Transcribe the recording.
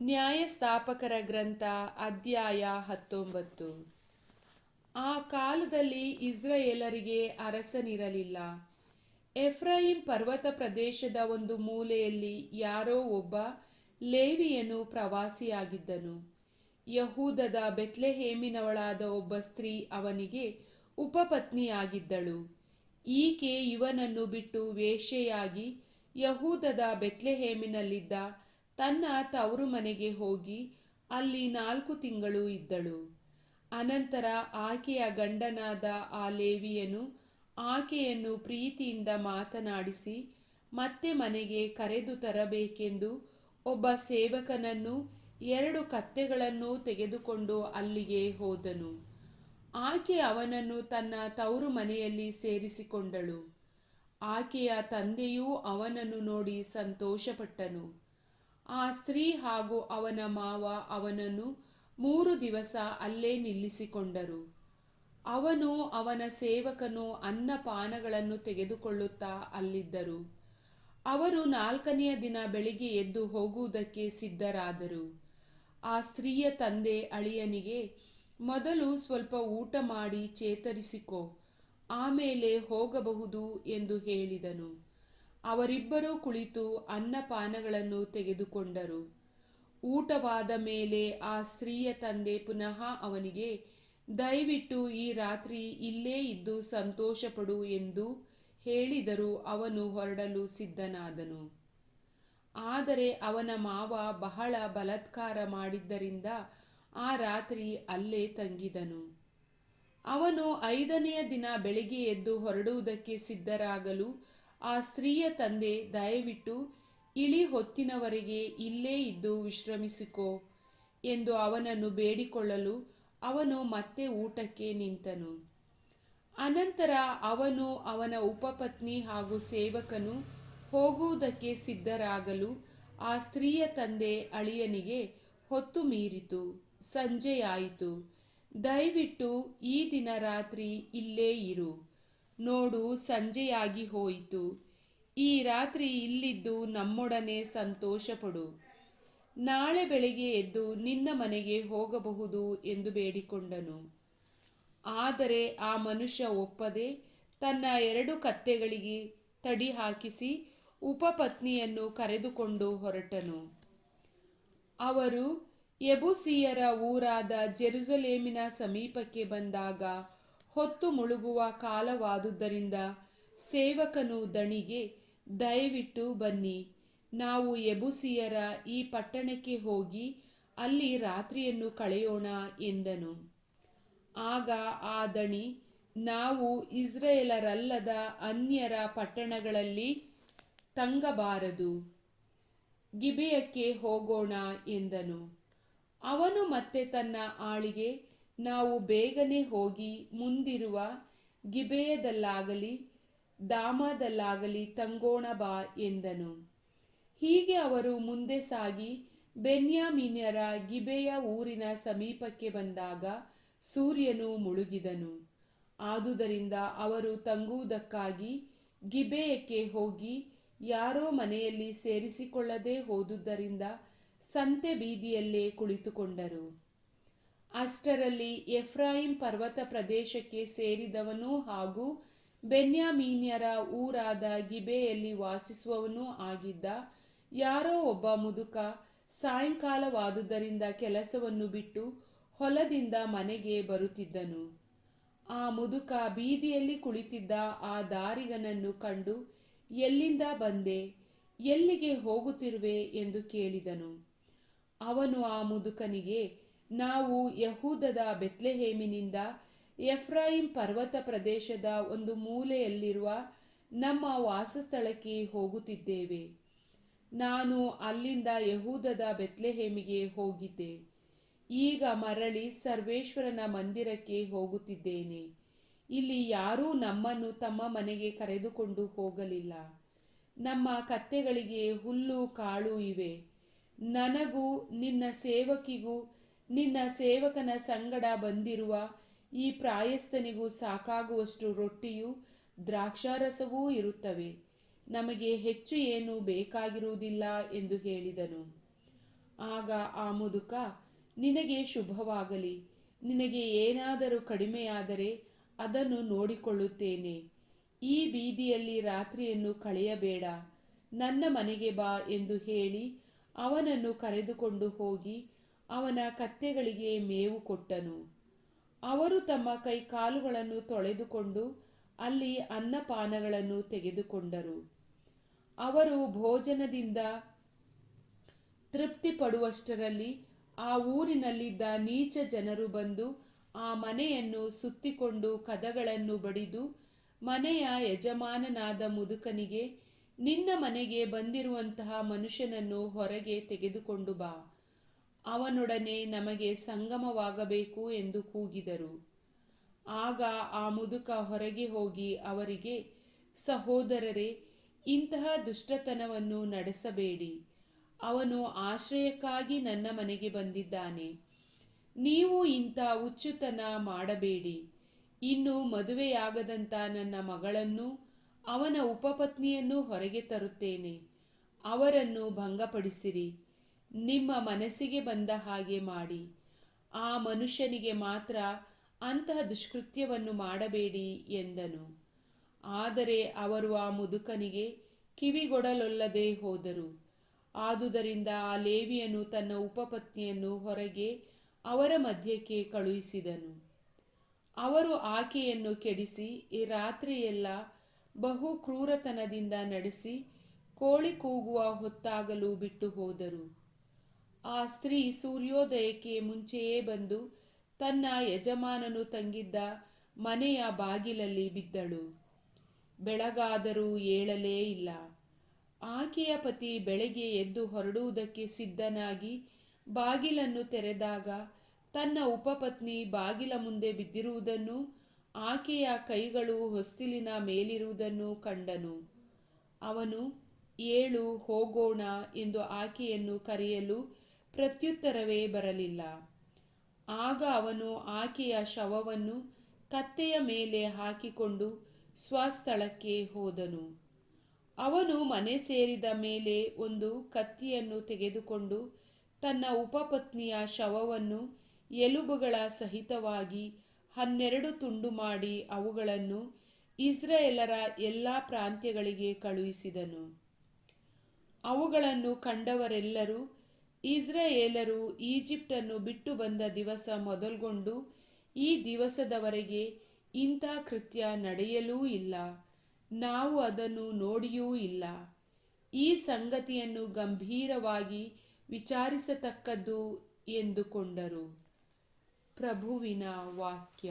ನ್ಯಾಯಸ್ಥಾಪಕರ ಗ್ರಂಥ ಅಧ್ಯಾಯ 19. ಆ ಕಾಲದಲ್ಲಿ ಇಸ್ರಾಯೇಲರಿಗೆ ಅರಸನಿರಲಿಲ್ಲ. ಎಫ್ರಾಯಿಂ ಪರ್ವತ ಪ್ರದೇಶದ ಒಂದು ಮೂಲೆಯಲ್ಲಿ ಯಾರೋ ಒಬ್ಬ ಲೇವಿಯನು ಪ್ರವಾಸಿಯಾಗಿದ್ದನು. ಯಹೂದದ ಬೆತ್ಲೆಹೇಮಿನವಳಾದ ಒಬ್ಬ ಸ್ತ್ರೀ ಅವನಿಗೆ ಉಪಪತ್ನಿಯಾಗಿದ್ದಳು. ಈಕೆ ಇವನನ್ನು ಬಿಟ್ಟು ವೇಶ್ಯೆಯಾಗಿ ಯಹೂದದ ಬೆತ್ಲೆಹೇಮಿನಲ್ಲಿದ್ದ ತನ್ನ ತವರು ಮನೆಗೆ ಹೋಗಿ ಅಲ್ಲಿ 4 ತಿಂಗಳು ಇದ್ದಳು. ಅನಂತರ ಆಕೆಯ ಗಂಡನಾದ ಆ ಲೇವಿಯನು ಆಕೆಯನ್ನು ಪ್ರೀತಿಯಿಂದ ಮಾತನಾಡಿಸಿ ಮತ್ತೆ ಮನೆಗೆ ಕರೆದು ತರಬೇಕೆಂದು ಒಬ್ಬ ಸೇವಕನನ್ನು 2 ಕತ್ತೆಗಳನ್ನು ತೆಗೆದುಕೊಂಡು ಅಲ್ಲಿಗೆ ಹೋದನು. ಆಕೆ ಅವನನ್ನು ತನ್ನ ತವರು ಮನೆಯಲ್ಲಿ ಸೇರಿಸಿಕೊಂಡಳು. ಆಕೆಯ ತಂದೆಯೂ ಅವನನ್ನು ನೋಡಿ ಸಂತೋಷಪಟ್ಟನು. ಆ ಸ್ತ್ರೀ ಹಾಗೂ ಅವನ ಮಾವ ಅವನನ್ನು 3 ದಿವಸ ಅಲ್ಲೇ ನಿಲ್ಲಿಸಿಕೊಂಡರು. ಅವನು ಅವನ ಸೇವಕನು ಅನ್ನಪಾನಗಳನ್ನು ತೆಗೆದುಕೊಳ್ಳುತ್ತಾ ಅಲ್ಲಿದ್ದರು. ಅವರು 4ನೆಯ ದಿನ ಬೆಳಿಗ್ಗೆ ಎದ್ದು ಹೋಗುವುದಕ್ಕೆ ಸಿದ್ಧರಾದರು. ಆ ಸ್ತ್ರೀಯ ತಂದೆ ಅಳಿಯನಿಗೆ, ಮೊದಲು ಸ್ವಲ್ಪ ಊಟ ಮಾಡಿ ಚೇತರಿಸಿಕೋ, ಆಮೇಲೆ ಹೋಗಬಹುದು ಎಂದು ಹೇಳಿದನು. ಅವರಿಬ್ಬರೂ ಕುಳಿತು ಅನ್ನಪಾನಗಳನ್ನು ತೆಗೆದುಕೊಂಡರು. ಊಟವಾದ ಮೇಲೆ ಆ ಸ್ತ್ರೀಯ ತಂದೆ ಪುನಃ ಅವನಿಗೆ, ದಯವಿಟ್ಟು ಈ ರಾತ್ರಿ ಇಲ್ಲೇ ಇದ್ದು ಸಂತೋಷಪಡು ಎಂದು ಹೇಳಿದರೂ ಅವನು ಹೊರಡಲು ಸಿದ್ಧನಾದನು. ಆದರೆ ಅವನ ಮಾವ ಬಹಳ ಬಲಾತ್ಕಾರ ಮಾಡಿದ್ದರಿಂದ ಆ ರಾತ್ರಿ ಅಲ್ಲೇ ತಂಗಿದನು. ಅವನು 5ನೆಯ ದಿನ ಬೆಳಿಗ್ಗೆ ಎದ್ದು ಹೊರಡುವುದಕ್ಕೆ ಸಿದ್ಧರಾಗಲು ಆ ಸ್ತ್ರೀಯ ತಂದೆ, ದಯವಿಟ್ಟು ಇಳಿ ಹೊತ್ತಿನವರೆಗೆ ಇಲ್ಲೇ ಇದ್ದು ವಿಶ್ರಮಿಸಿಕೋ ಎಂದು ಅವನನ್ನು ಬೇಡಿಕೊಳ್ಳಲು ಅವನು ಮತ್ತೆ ಊಟಕ್ಕೆ ನಿಂತನು. ಅನಂತರ ಅವನು ಅವನ ಉಪಪತ್ನಿ ಹಾಗೂ ಸೇವಕನು ಹೋಗುವುದಕ್ಕೆ ಸಿದ್ಧರಾಗಲು ಆ ಸ್ತ್ರೀಯ ತಂದೆ ಅಳಿಯನಿಗೆ, ಹೊತ್ತು ಮೀರಿತು, ಸಂಜೆಯಾಯಿತು, ದಯವಿಟ್ಟು ಈ ದಿನ ರಾತ್ರಿ ಇಲ್ಲೇ ಇರು. ನೋಡು, ಸಂಜೆಯಾಗಿ ಹೋಯಿತು, ಈ ರಾತ್ರಿ ಇಲ್ಲಿದ್ದು ನಮ್ಮೊಡನೆ ಸಂತೋಷಪಡು. ನಾಳೆ ಬೆಳಿಗ್ಗೆ ಎದ್ದು ನಿನ್ನ ಮನೆಗೆ ಹೋಗಬಹುದು ಎಂದು ಬೇಡಿಕೊಂಡನು. ಆದರೆ ಆ ಮನುಷ್ಯ ಒಪ್ಪದೆ ತನ್ನ 2 ಕತ್ತೆಗಳಿಗೆ ತಡಿ ಹಾಕಿಸಿ ಉಪಪತ್ನಿಯನ್ನು ಕರೆದುಕೊಂಡು ಹೊರಟನು. ಅವರು ಯೆಬೂಸಿಯರ ಊರಾದ ಜೆರುಸಲೇಮಿನ ಸಮೀಪಕ್ಕೆ ಬಂದಾಗ ಹೊತ್ತು ಮುಳುಗುವ ಕಾಲವಾದುದರಿಂದ ಸೇವಕನು ದಣಿಗೆ, ದಯವಿಟ್ಟು ಬನ್ನಿ, ನಾವು ಯೆಬೂಸಿಯರ ಈ ಪಟ್ಟಣಕ್ಕೆ ಹೋಗಿ ಅಲ್ಲಿ ರಾತ್ರಿಯನ್ನು ಕಳೆಯೋಣ ಎಂದನು. ಆಗ ಆ ದಣಿ, ನಾವು ಇಸ್ರಾಯೇಲರಲ್ಲದ ಅನ್ಯರ ಪಟ್ಟಣಗಳಲ್ಲಿ ತಂಗಬಾರದು, ಗಿಬೆಯಕ್ಕೆ ಹೋಗೋಣ ಎಂದನು. ಅವನು ಮತ್ತೆ ತನ್ನ ಆಳಿಗೆ, ನಾವು ಬೇಗನೆ ಹೋಗಿ ಮುಂದಿರುವ ಗಿಬೆಯದಲ್ಲಾಗಲಿ ದಾಮದಲ್ಲಾಗಲಿ ತಂಗೋಣ ಬಾ ಎಂದನು. ಹೀಗೆ ಅವರು ಮುಂದೆ ಸಾಗಿ ಬೆನ್ಯಾಮೀನ್ಯರ ಗಿಬೆಯ ಊರಿನ ಸಮೀಪಕ್ಕೆ ಬಂದಾಗ ಸೂರ್ಯನು ಮುಳುಗಿದನು. ಆದುದರಿಂದ ಅವರು ತಂಗುವುದಕ್ಕಾಗಿ ಗಿಬೆಯಕ್ಕೆ ಹೋಗಿ ಯಾರೋ ಮನೆಯಲ್ಲಿ ಸೇರಿಸಿಕೊಳ್ಳದೆ ಹೋದುದರಿಂದ ಸಂತೆ ಬೀದಿಯಲ್ಲೇ ಕುಳಿತುಕೊಂಡರು. ಅಷ್ಟರಲ್ಲಿ ಎಫ್ರಾಯಿಂ ಪರ್ವತ ಪ್ರದೇಶಕ್ಕೆ ಸೇರಿದವನೂ ಹಾಗೂ ಬೆನ್ಯಾಮೀನ್ಯರ ಊರಾದ ಗಿಬೆಯಲ್ಲಿ ವಾಸಿಸುವವನೂ ಆಗಿದ್ದ ಯಾರೋ ಒಬ್ಬ ಮುದುಕ ಸಾಯಂಕಾಲವಾದುದರಿಂದ ಕೆಲಸವನ್ನು ಬಿಟ್ಟು ಹೊಲದಿಂದ ಮನೆಗೆ ಬರುತ್ತಿದ್ದನು. ಆ ಮುದುಕ ಬೀದಿಯಲ್ಲಿ ಕುಳಿತಿದ್ದ ಆ ದಾರಿಗನನ್ನು ಕಂಡು, ಎಲ್ಲಿಂದ ಬಂದೆ, ಎಲ್ಲಿಗೆ ಹೋಗುತ್ತಿರುವೆ ಎಂದು ಕೇಳಿದನು. ಅವನು ಆ ಮುದುಕನಿಗೆ, ನಾವು ಯಹೂದದ ಬೆತ್ಲೆಹೇಮಿನಿಂದ ಎಫ್ರಾಯಿಂ ಪರ್ವತ ಪ್ರದೇಶದ ಒಂದು ಮೂಲೆಯಲ್ಲಿರುವ ನಮ್ಮ ವಾಸಸ್ಥಳಕ್ಕೆ ಹೋಗುತ್ತಿದ್ದೇವೆ. ನಾನು ಅಲ್ಲಿಂದ ಯಹೂದದ ಬೆತ್ಲೆಹೇಮಿಗೆ ಹೋಗಿದ್ದೆ. ಈಗ ಮರಳಿ ಸರ್ವೇಶ್ವರನ ಮಂದಿರಕ್ಕೆ ಹೋಗುತ್ತಿದ್ದೇನೆ. ಇಲ್ಲಿ ಯಾರೂ ನಮ್ಮನ್ನು ತಮ್ಮ ಮನೆಗೆ ಕರೆದುಕೊಂಡು ಹೋಗಲಿಲ್ಲ. ನಮ್ಮ ಕತ್ತೆಗಳಿಗೆ ಹುಲ್ಲು ಕಾಳು ಇವೆ. ನನಗೂ ನಿನ್ನ ಸೇವಕಿಗೂ ನಿನ್ನ ಸೇವಕನ ಸಂಗಡ ಬಂದಿರುವ ಈ ಪ್ರಾಯಸ್ಥನಿಗೂ ಸಾಕಾಗುವಷ್ಟು ರೊಟ್ಟಿಯೂ ದ್ರಾಕ್ಷಾರಸವೂ ಇರುತ್ತವೆ. ನಮಗೆ ಹೆಚ್ಚು ಏನೂ ಬೇಕಾಗಿರುವುದಿಲ್ಲ ಎಂದು ಹೇಳಿದನು. ಆಗ ಆ ಮುದುಕ, ನಿನಗೆ ಶುಭವಾಗಲಿ, ನಿನಗೆ ಏನಾದರೂ ಕಡಿಮೆಯಾದರೆ ಅದನ್ನು ನೋಡಿಕೊಳ್ಳುತ್ತೇನೆ. ಈ ಬೀದಿಯಲ್ಲಿ ರಾತ್ರಿಯನ್ನು ಕಳೆಯಬೇಡ, ನನ್ನ ಮನೆಗೆ ಬಾ ಎಂದು ಹೇಳಿ ಅವನನ್ನು ಕರೆದುಕೊಂಡು ಹೋಗಿ ಅವನ ಕತ್ತೆಗಳಿಗೆ ಮೇವು ಕೊಟ್ಟನು. ಅವರು ತಮ್ಮ ಕೈಕಾಲುಗಳನ್ನು ತೊಳೆದುಕೊಂಡು ಅಲ್ಲಿ ಅನ್ನಪಾನಗಳನ್ನು ತೆಗೆದುಕೊಂಡರು. ಅವರು ಭೋಜನದಿಂದ ತೃಪ್ತಿ ಪಡುವಷ್ಟರಲ್ಲಿ ಆ ಊರಿನಲ್ಲಿದ್ದ ನೀಚ ಜನರು ಬಂದು ಆ ಮನೆಯನ್ನು ಸುತ್ತಿಕೊಂಡು ಕದಗಳನ್ನು ಬಡಿದು ಮನೆಯ ಯಜಮಾನನಾದ ಮುದುಕನಿಗೆ, ನಿನ್ನ ಮನೆಗೆ ಬಂದಿರುವಂತಹ ಮನುಷ್ಯನನ್ನು ಹೊರಗೆ ತೆಗೆದುಕೊಂಡು ಬಾ, ಅವನೊಡನೆ ನಮಗೆ ಸಂಗಮವಾಗಬೇಕು ಎಂದು ಕೂಗಿದರು. ಆಗ ಆ ಮುದುಕ ಹೊರಗೆ ಹೋಗಿ ಅವರಿಗೆ, ಸಹೋದರರೇ, ಇಂತಹ ದುಷ್ಟತನವನ್ನು ನಡೆಸಬೇಡಿ. ಅವನು ಆಶ್ರಯಕ್ಕಾಗಿ ನನ್ನ ಮನೆಗೆ ಬಂದಿದ್ದಾನೆ. ನೀವು ಇಂಥ ಹುಚ್ಚುತನ ಮಾಡಬೇಡಿ. ಇನ್ನು ಮದುವೆಯಾಗದಂಥ ನನ್ನ ಮಗಳನ್ನೂ ಅವನ ಉಪಪತ್ನಿಯನ್ನೂ ಹೊರಗೆ ತರುತ್ತೇನೆ. ಅವರನ್ನು ಭಂಗಪಡಿಸಿರಿ. ನಿಮ್ಮ ಮನಸ್ಸಿಗೆ ಬಂದ ಹಾಗೆ ಮಾಡಿ. ಆ ಮನುಷ್ಯನಿಗೆ ಮಾತ್ರ ಅಂತಹ ದುಷ್ಕೃತ್ಯವನ್ನು ಮಾಡಬೇಡಿ ಎಂದನು. ಆದರೆ ಅವರು ಆ ಮುದುಕನಿಗೆ ಕಿವಿಗೊಡಲೊಲ್ಲದೆ ಹೋದರು. ಆದುದರಿಂದ ಆ ಲೇವಿಯನು ತನ್ನ ಉಪಪತ್ನಿಯನ್ನು ಹೊರಗೆ ಅವರ ಮಧ್ಯಕ್ಕೆ ಕಳುಹಿಸಿದನು. ಅವರು ಆಕೆಯನ್ನು ಕೆಡಿಸಿ ಈ ರಾತ್ರಿಯೆಲ್ಲ ಬಹು ಕ್ರೂರತನದಿಂದ ನಡೆಸಿ ಕೋಳಿ ಕೂಗುವ ಹೊತ್ತಾಗಲು ಬಿಟ್ಟು ಹೋದರು. ಆ ಸ್ತ್ರೀ ಸೂರ್ಯೋದಯಕ್ಕೆ ಮುಂಚೆಯೇ ಬಂದು ತನ್ನ ಯಜಮಾನನು ತಂಗಿದ್ದ ಮನೆಯ ಬಾಗಿಲಲ್ಲಿ ಬಿದ್ದಳು. ಬೆಳಗಾದರೂ ಏಳಲೇ ಇಲ್ಲ. ಆಕೆಯ ಪತಿ ಬೆಳಗ್ಗೆ ಎದ್ದು ಹೊರಡುವುದಕ್ಕೆ ಸಿದ್ಧನಾಗಿ ಬಾಗಿಲನ್ನು ತೆರೆದಾಗ ತನ್ನ ಉಪಪತ್ನಿ ಬಾಗಿಲ ಮುಂದೆ ಬಿದ್ದಿರುವುದನ್ನು, ಆಕೆಯ ಕೈಗಳು ಹೊಸ್ತಿಲಿನ ಮೇಲಿರುವುದನ್ನು ಕಂಡನು. ಅವನು, ಏಳು, ಹೋಗೋಣ ಎಂದು ಆಕೆಯನ್ನು ಕರೆಯಲು ಪ್ರತ್ಯುತ್ತರವೇ ಬರಲಿಲ್ಲ. ಆಗ ಅವನು ಆಕೆಯ ಶವವನ್ನು ಕತ್ತೆಯ ಮೇಲೆ ಹಾಕಿಕೊಂಡು ಸ್ವಸ್ಥಳಕ್ಕೆ ಹೋದನು. ಅವನು ಮನೆ ಸೇರಿದ ಮೇಲೆ ಒಂದು ಕತ್ತಿಯನ್ನು ತೆಗೆದುಕೊಂಡು ತನ್ನ ಉಪಪತ್ನಿಯ ಶವವನ್ನು ಎಲುಬುಗಳ ಸಹಿತವಾಗಿ 12 ತುಂಡು ಮಾಡಿ ಅವುಗಳನ್ನು ಇಸ್ರಾಯೇಲರ ಎಲ್ಲ ಪ್ರಾಂತ್ಯಗಳಿಗೆ ಕಳುಹಿಸಿದನು. ಅವುಗಳನ್ನು ಕಂಡವರೆಲ್ಲರೂ, ಇಸ್ರಾಯೇಲರು ಈಜಿಪ್ಟನ್ನು ಬಿಟ್ಟು ಬಂದ ದಿವಸ ಮೊದಲುಗೊಂಡು ಈ ದಿವಸದವರೆಗೆ ಇಂಥ ಕೃತ್ಯ ನಡೆಯಲೂ ಇಲ್ಲ, ನಾವು ಅದನ್ನು ನೋಡಿಯೂ ಇಲ್ಲ, ಈ ಸಂಗತಿಯನ್ನು ಗಂಭೀರವಾಗಿ ವಿಚಾರಿಸತಕ್ಕದ್ದು ಎಂದುಕೊಂಡರು. ಪ್ರಭುವಿನ ವಾಕ್ಯ.